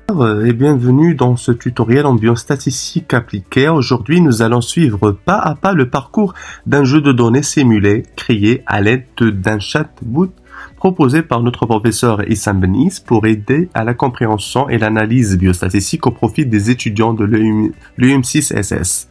Et bienvenue dans ce tutoriel en biostatistique appliquée. Aujourd'hui, nous allons suivre pas à pas le parcours d'un jeu de données simulé créé à l'aide d'un chatbot proposé par notre professeur Issam Benis pour aider à la compréhension et l'analyse biostatistique au profit des étudiants de l'UM6SS.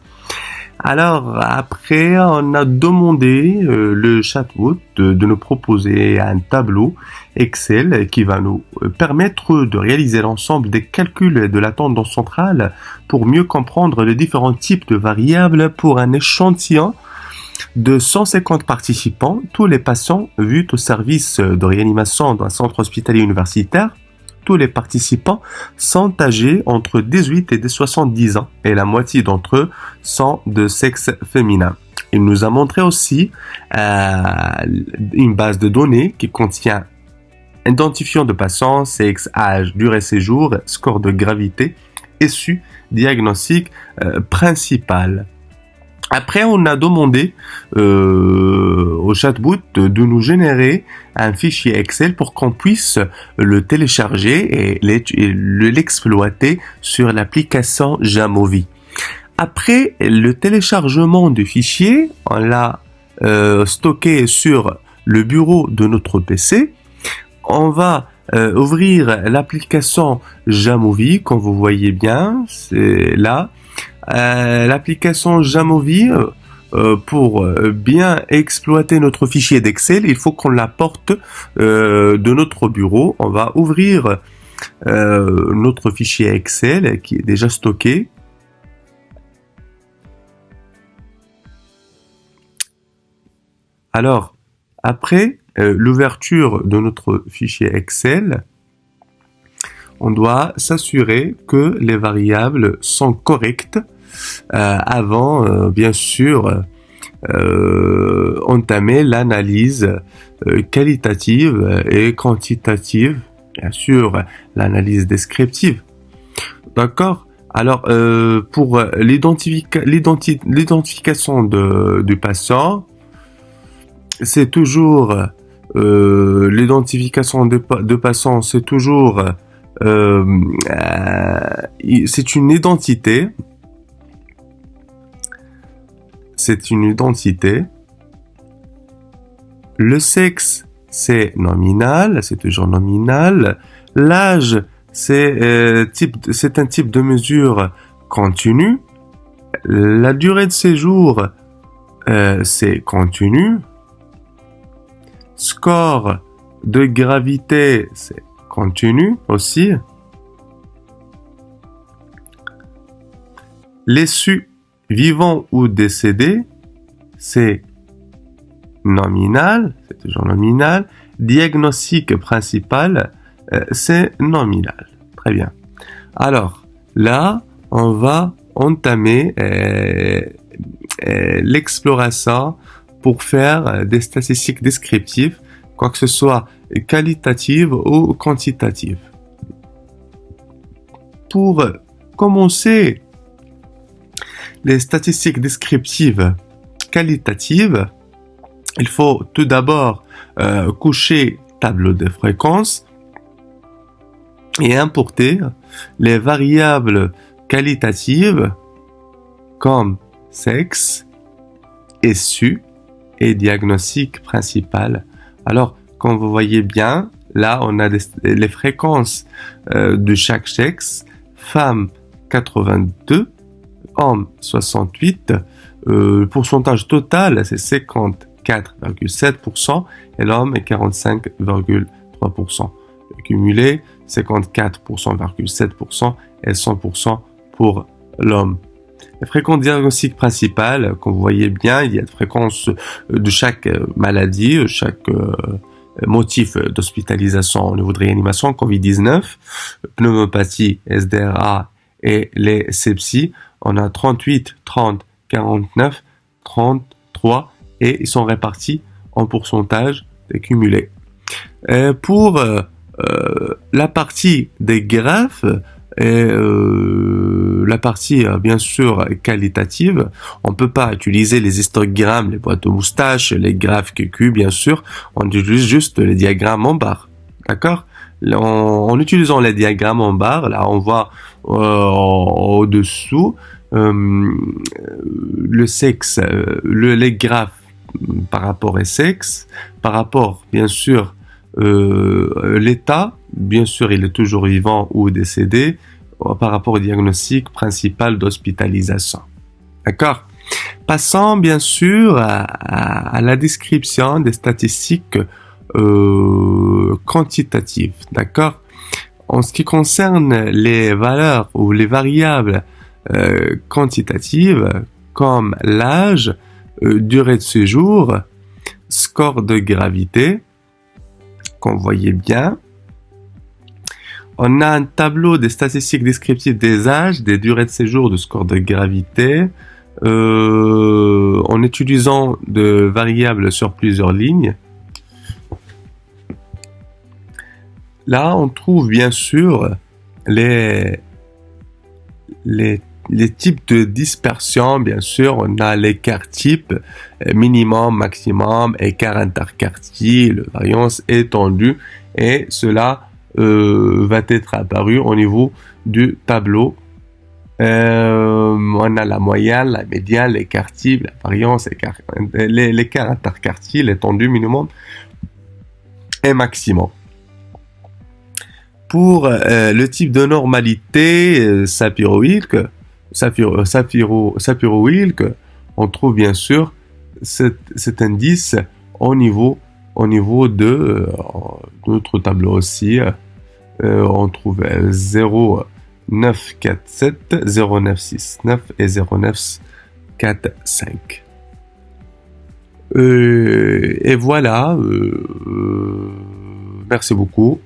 Alors, après, on a demandé le chatbot de nous proposer un tableau Excel qui va nous permettre de réaliser l'ensemble des calculs de la tendance centrale pour mieux comprendre les différents types de variables pour un échantillon de 150 participants, tous les patients vus au service de réanimation d'un centre hospitalier universitaire. Tous les participants sont âgés entre 18 et 70 ans et la moitié d'entre eux sont de sexe féminin. Il nous a montré aussi une base de données qui contient identifiant de patients, sexe, âge, durée de séjour, score de gravité, issu, diagnostic principal. Après, on a demandé au chatbot de nous générer un fichier Excel pour qu'on puisse le télécharger et l'exploiter sur l'application Jamovi. Après le téléchargement du fichier, on l'a stocké sur le bureau de notre PC. On va ouvrir l'application Jamovi, comme vous voyez bien, c'est là. L'application Jamovi, pour bien exploiter notre fichier d'Excel, il faut qu'on l'apporte de notre bureau. On va ouvrir notre fichier Excel qui est déjà stocké. Alors, après l'ouverture de notre fichier Excel, on doit s'assurer que les variables sont correctes avant, bien sûr, entamer l'analyse qualitative et quantitative, bien sûr, l'analyse descriptive. D'accord? Alors, pour l'identification du patient, c'est toujours l'identification de patient, c'est toujours c'est une identité. C'est une identité. Le sexe, c'est nominal, c'est toujours nominal. L'âge, c'est un type de mesure continue. La durée de séjour, c'est continu. Score de gravité, c'est continu aussi. L'issu vivant ou décédé, c'est nominal, c'est toujours nominal. Diagnostic principal, c'est nominal. Très bien. Alors, là, on va entamer l'exploration pour faire des statistiques descriptives, quoi que ce soit qualitative ou quantitative. Pour commencer les statistiques descriptives qualitatives, il faut tout d'abord coucher tableau de fréquences et importer les variables qualitatives comme sexe, issu et diagnostic principal. Alors, comme vous voyez bien, là, on a les fréquences de chaque sexe. Femme, 82. Homme, 68. Le pourcentage total, c'est 54,7%. Et l'homme est 45,3%. Le cumulé, 54,7% et 100% pour l'homme. Les fréquences diagnostiques principales, comme vous voyez bien, il y a des fréquences de chaque maladie, chaque motif d'hospitalisation au niveau de réanimation, Covid-19, pneumopathie, SDRA et les sepsies. On a 38, 30, 49, 33 et ils sont répartis en pourcentage cumulé. Pour la partie des graphes, et la partie bien sûr qualitative, on peut pas utiliser les histogrammes, les boîtes de moustaches, les graphes QQ bien sûr, on utilise juste les diagrammes en barre, d'accord? En utilisant les diagrammes en barre, là on voit au-dessous le sexe, les graphes par rapport au sexe, par rapport bien sûr l'état, bien sûr il est toujours vivant ou décédé, par rapport au diagnostic principal d'hospitalisation. D'accord? Passons bien sûr à la description des statistiques quantitatives. D'accord? En ce qui concerne les valeurs ou les variables quantitatives, comme l'âge, durée de séjour, score de gravité, qu'on voyait bien. On a un tableau des statistiques descriptives des âges, des durées de séjour, de score de gravité, en utilisant de variables sur plusieurs lignes. Là, on trouve bien sûr les types de dispersion. Bien sûr, on a l'écart type, minimum, maximum, écart interquartile, variance étendue, et cela va être apparu au niveau du tableau. On a la moyenne, la médiane, l'écart type, la variance, l'écart interquartile, étendu, minimum et maximum. Pour le type de normalité sapiro-Wilk, on trouve bien sûr cet indice au niveau de notre tableau aussi. On trouve 0,947, 0,969 et 0,945. Et voilà. Merci beaucoup.